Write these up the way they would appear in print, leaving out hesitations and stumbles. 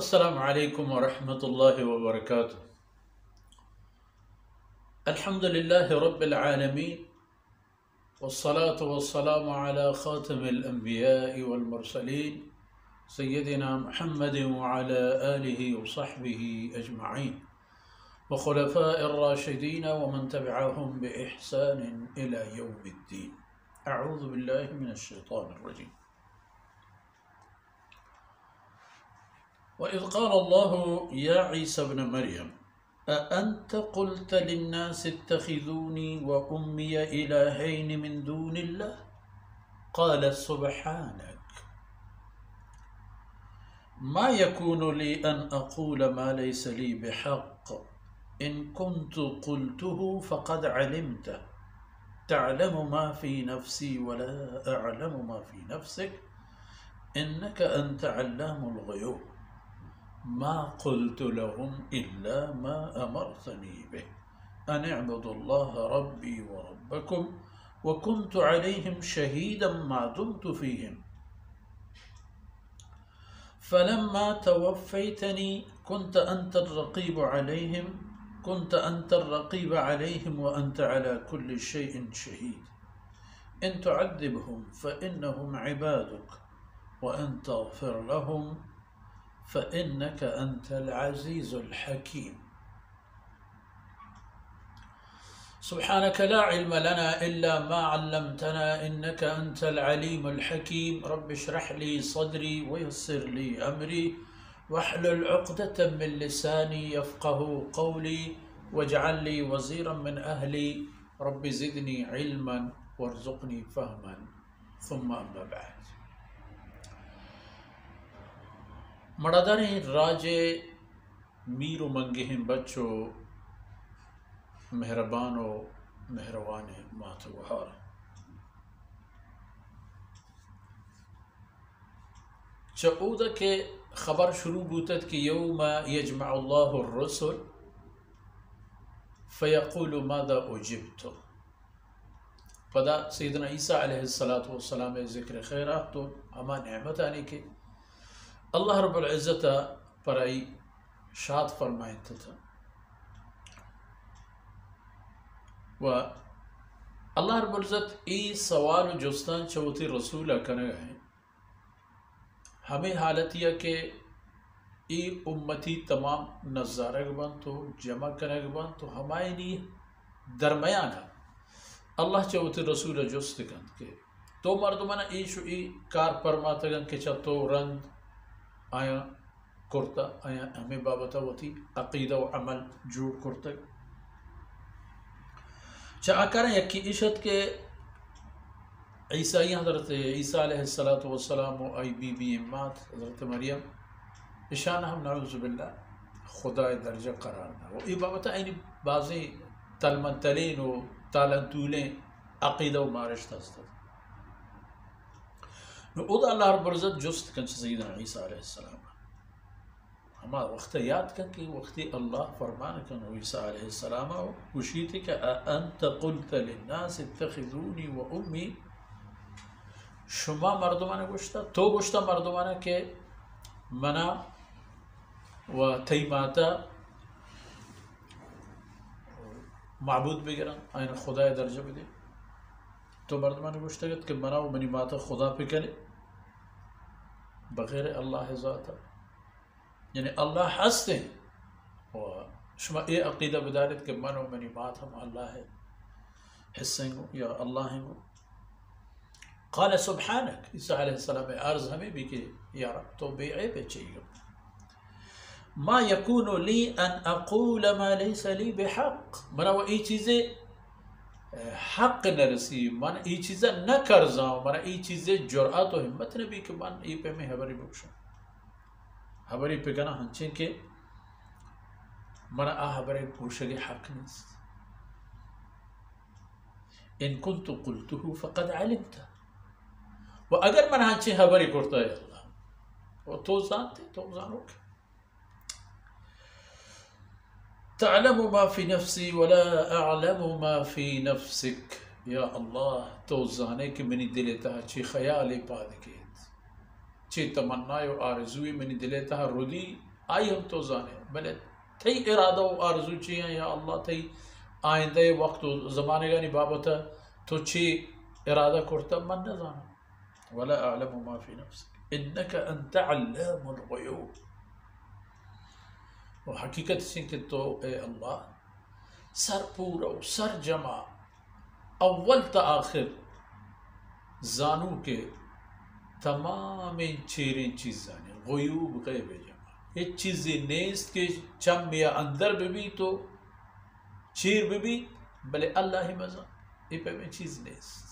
السلام عليكم ورحمة الله وبركاته. الحمد لله رب العالمين، والصلاة والسلام على خاتم الأنبياء والمرسلين سيدنا محمد وعلى آله وصحبه أجمعين وخلفاء الراشدين ومن تبعهم بإحسان إلى يوم الدين. أعوذ بالله من الشيطان الرجيم. وإذ قال الله يا عيسى ابن مريم أأنت قلت للناس اتخذوني وأمي إلهين من دون الله قال سبحانك ما يكون لي أن أقول ما ليس لي بحق إن كنت قلته فقد علمته تعلم ما في نفسي ولا أعلم ما في نفسك إنك أنت علام الغيوب ما قلت لهم إلا ما أمرتني به أن اعبدوا الله ربي وربكم وكنت عليهم شهيدا ما دمت فيهم فلما توفيتني كنت أنت الرقيب عليهم وأنت على كل شيء شهيد إن تعذبهم فإنهم عبادك وإن تغفر لهم فإنك أنت العزيز الحكيم. سبحانك لا علم لنا إلا ما علمتنا إنك أنت العليم الحكيم. رب اشرح لي صدري ويسر لي أمري واحلل عقدة من لساني يفقه قولي واجعل لي وزيرا من أهلي رب زدني علما وارزقني فهما. ثم أما بعد. مردانی راجے میر و منگہم بچو مہربانو مہروان ماتوہار چعودہ کے خبر شروع بوتت کہ یوم یجمع اللہ الرسل فیقول ماذا اجبتو. پدا سیدنا عیسیٰ علیہ السلام ذکر خیرات تو ہما نعمت آنے کے اللہ رب العزت پر ای شاد فرمائیں تھا و اللہ رب العزت ای سوال جستان چوتی رسول کنگ ہیں ہمیں حالت یہ کہ ای امتی تمام نظارگ بان تو جمع کنگ بان تو ہمائے لی درمیان اللہ چوتی رسول جست کند کے تو مردمانا ای شو ای کار پرماتگن کہ چطو رند آیا کرتا آیا ہمیں بابتا ہوتی عقیدہ و عمل جوڑ کرتا چاہ کریں یکی عشت کے عیسائی حضرت عیسیٰ علیہ السلام و آئی بی بی امات حضرت مریم اشانہ ہم نعوذ باللہ خدا درجہ قرار دا و ای بابتا اینی بعضی تلمنتلین و تالنتولین عقیدہ و مارشت ہستا نو اللہ رب العزت جست کن سیدنا عیسیٰ علیہ السلام ہما وقت یاد کن کہ وقتی اللہ فرمان کن عیسیٰ علیہ السلام وشیتی کہ انت قلت للناس اتخذونی و امی شما مردمانہ گوشتا تو گوشتا مردمانہ کہ منا و تیماتا معبود بگرن آئین خدا درجہ بدے تو مردمانہ گوشتا کہ منا و منی ماتا خدا پہ کرے بغیر اللہ ذاتا یعنی اللہ ہستے ہیں و شما اے عقیدہ بدارت کہ من و منی بات ہم اللہ ہے حصیں گو یا اللہ ہیں گو. قال سبحانک عیسیٰ علیہ السلام عرض ہمیں بھی کہ یا رب تو بے عیب چاہیے ما یکون لی ان اقول ما لیس لی بحق منا وہ ای چیزیں حق نرسی من ای چیزیں نہ کرزاؤں من ای چیزیں جرأت و ہمت نبی کہ من ای پہ میں حبری بکشوں حبری پہ گنا ہنچیں کہ من حبری بکشگی حق نیست ان کنت قلته فقد علمتا و اگر من ہنچیں حبری کرتا ہے اللہ وہ تو زانتے تو زانو کہ تعلم ما في نفسي ولا أعلم ما في نفسك یا اللہ تو زانے کہ منی دل تا چی خیالی پاد کیت چی تمنای و آرزوی منی دلیتا رودی آئی ہم تو زانے بلے تھی ارادہ و آرزو چی ہیں یا اللہ تھی آئندہ وقت و زمانے گانی بابتا تو چی ارادہ کرتا من نہ زانا ولا اعلم ما فی نفسک انک انت علام الغیوب. و حقیقت سے کہ تو اے اللہ سر پورا و سر جمع اول تا آخر زانو کے تمام چیریں چیزاں غیوب غیب جمع یہ چیزیں نیست کہ چم یا اندر بھی تو چیر بھی بلے اللہ ہی مزا یہ پہ میں چیز نیست.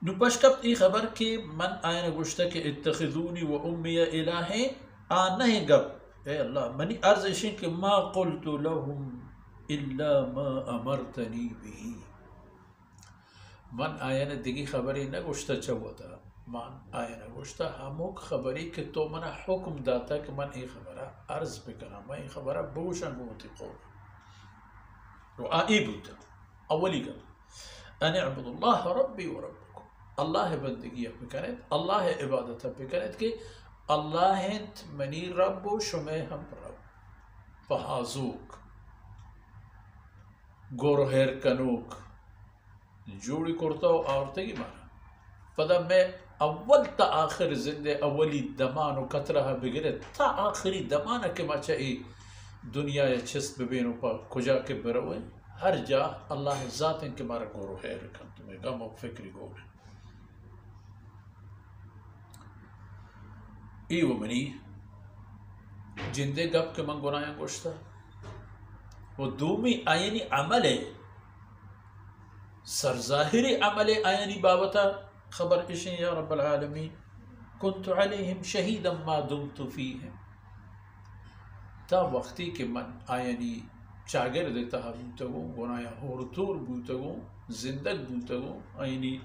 نو پشکبت ای خبر کہ من آئین گوشتا کہ اتخذونی و امی الہین آنہ گب اے اللہ منی عرضشن کہ ما قلت لهم الا ما امرتنی بھی من آئین دیگی خبری نگوشتا چوتا من آئین گوشتا ہموک خبری کہ تو منا حکم داتا کہ من ای خبرہ عرض بکنا میں ای خبرہ بوشن بوتی قول و آئی بوتا اولی گب ان اعبد اللہ ربی و ربکم اللہ بندگی بکرد اللہ عبادت بکرد کہ اللہ منی رب و شمع ہم رب فحازوک گورو ہیر کنوک جوڑی کرتا ہو آورتگی مانا پدا میں اول تا آخر زندے اولی دمان و کترہ بگرد تا آخری دمانہ کے ما چاہی دنیا یا چست ببینو پا کجا کے بروئے ہر جا اللہ ذات ان کے مارا گورو ہیر کن تمہیں غم و فکری گور ای و منی جندے گب کے من گناہیں گوشتا وہ دومی آئینی عمل ہے سرظاہری عمل آئینی بابتا خبر اشیں یا رب العالمین کنت علیہم شہیدا ما دمت فیہم تا وقتی کہ من آئینی چاگر دیتا بوتگو گناہیں ہورتور بوتگو زندگ بوتگو آئینی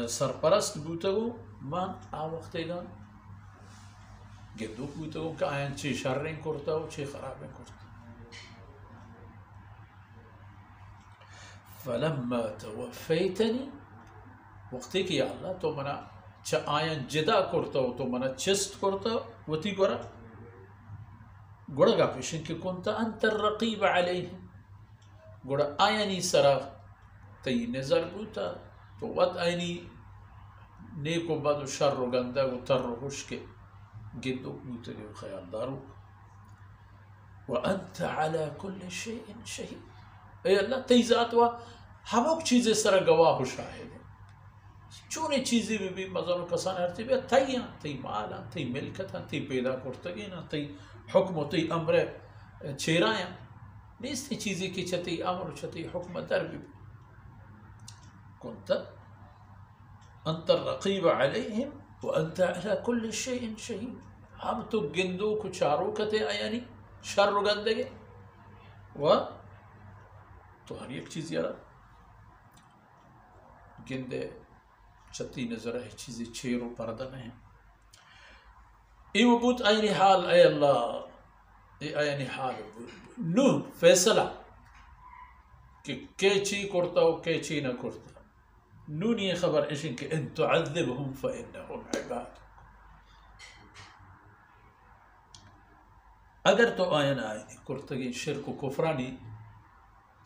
سرپرست بوتگو من آ وقتی گا گدوک بوتگو کہ آئین چی شررین کرتا ہو چی خرابین کرتا فلما توفیتنی وقتی کہ یا اللہ تو منا چا آئین جدا کرتا ہو تو منا چست کرتا ہو وطی گورا گوڑا گا پیشن کہ کنتا انت الرقیب علیہم گوڑا آئینی سرا تی نظر بوتا تو وقت آئینی نیک و بد و شر و گندہ و تر و خوش کے گندو بوتا گئے خیال دارو وانت على كل شيء شهيد اے اللہ تی ذات و ہموک چیزیں سر گواہ و شاہد ہیں چونے چیزیں بھی مزان و کسان ہرتی بھی تیاں تی مالا تی ملکتا تی پیدا کرتگینا تی حکم و تی امر چیرائیں نیستی چیزیں کی چھتی امر و چھتی حکم در بھی کنتا انت الرقیب علیہم وانت على كل شيء شهيد ہم تو گندو کو چاروں کتے آیانی شر و گندگے و تو ہر ایک چیز یارا گندے چھتی نظر ہے چیزیں چیر و پردہ نہیں ای وبوت آئینی حال اے اللہ ای آئینی حال نو فیصلہ کہ چی کرتا ہو چی نہ کرتا نو نہیں خبر اشن کہ ان تعذبهم فإنهم عباد اگر تو آئین آئینی کرتگی شرک و کفرانی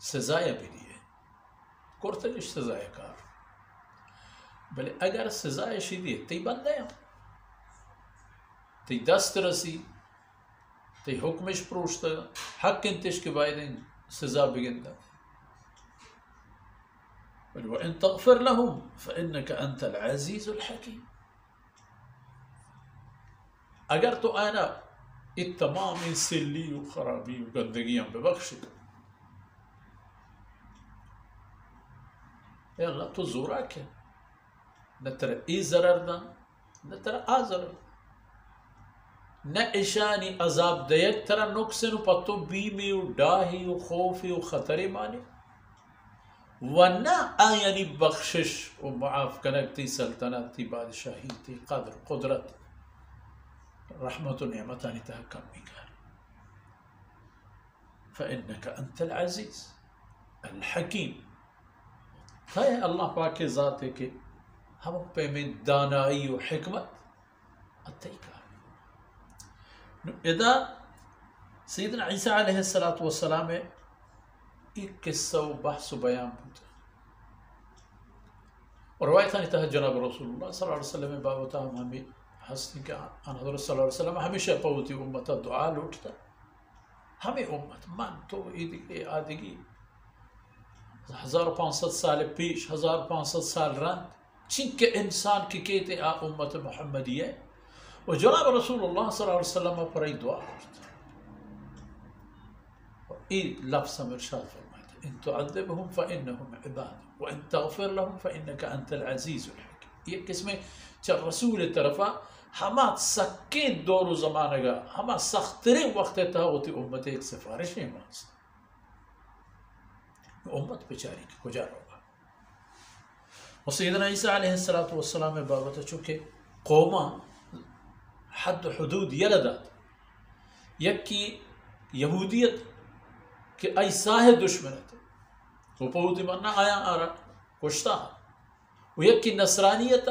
سزائے بھی دیئے کرتگی سزائے کار بلے اگر سزائے شی دیئے تی بندے ہیں تی دست رسی تی حکمش پروشتا حق انتش کے بائدیں سزا بگندہ وَإِن تَغْفِرْ لَهُمْ فَإِنَّكَ أَنْتَ الْعَزِيزُ الْحَكِيمُ اگر تو آئینہ یہ تمام سلی و خرابی و گندگیاں بے بخش اے اللہ تو زورا کیا نہ ترہ ای ضرر دا نہ ترہ آ ضرر نہ اشانی عذاب دیت ترہ نقصن و پتو بیمی و ڈاہی و خوفی و خطری مانی ورنہ آئینی بخشش و معاف کنک تی سلطنت تی بادشاہی تی قدر قدرت رحمت و نعمتانی تحکم بکر فإنك أنت العزیز الحکیم ہے اللہ پاک ذات ہے کہ ہم پہ من دانائی و حکمت اتیکا اذا سیدنا عیسیٰ علیہ السلام ایک قصہ و بحث و بیان بود اور روایتانی تحت جناب رسول اللہ صلی اللہ علیہ وسلم باوتا ہمیں حسنی کہ حضرت صلی اللہ علیہ وسلم ہمیشہ پوتی امتا دعا لوٹتا ہمیں امت من تو ایدگی آدگی 1500 سال پیش 1500 سال رند چنکہ انسان کی کہتے آ امت محمدیہ و جناب رسول اللہ صلی اللہ علیہ وسلم پر ای دعا کرتا و ای لفظ ہم ارشاد فرمائے ان تعذبهم فإنهم عباد وان تغفر لهم فإنك انت العزیز الحکیم یہ قسم چل رسول طرفا ہما سکین دور و زمانہ گا ہما سخترین وقت تا ہوتی امت ایک سفارش نہیں مانستا امت بیچاری کی کجا ہوگا و سیدنا عیسیٰ علیہ السلام بابتا چونکہ قوما حد حدود یلدات یکی یہودیت کہ ای ساہ دشمنت وہ پہوتی مننا آیا آرہ کشتا و یکی نصرانیت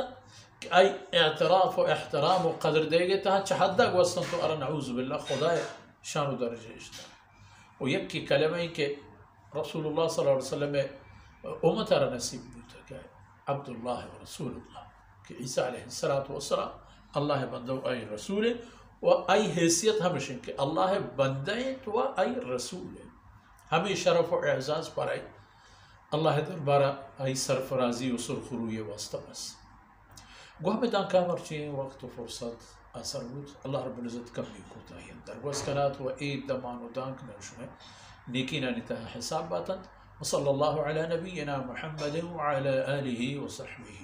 کہ ای اعتراف و احترام و قدر دے گے تہا چہدہ گوستن تو ارہ نعوذ باللہ خدای شان و درجہ اشتا و یکی کلمہ ہی کہ رسول اللہ صلی اللہ علیہ وسلم امت ارہ نصیب بوتا کہ عبداللہ و رسول اللہ کہ عیسیٰ علیہ السلام اللہ بندہ و ای رسول و ای حیثیت ہمشن کہ اللہ بندہ و ای رسول ہمیں شرف و اعزاز پر ای اللہ دربارہ ای سرفرازی و سرخروی واسطہ بس گو ہمیں دان کامر چین وقت و فرصت اثر بود اللہ رب العزت کمی کوتا ہی اندر گو اسکنات و اید دمان و دانک نوشنے نیکینا نتاہ حساب باتند وصلی اللہ علی نبینا محمد وعلى آلہ وصحبہ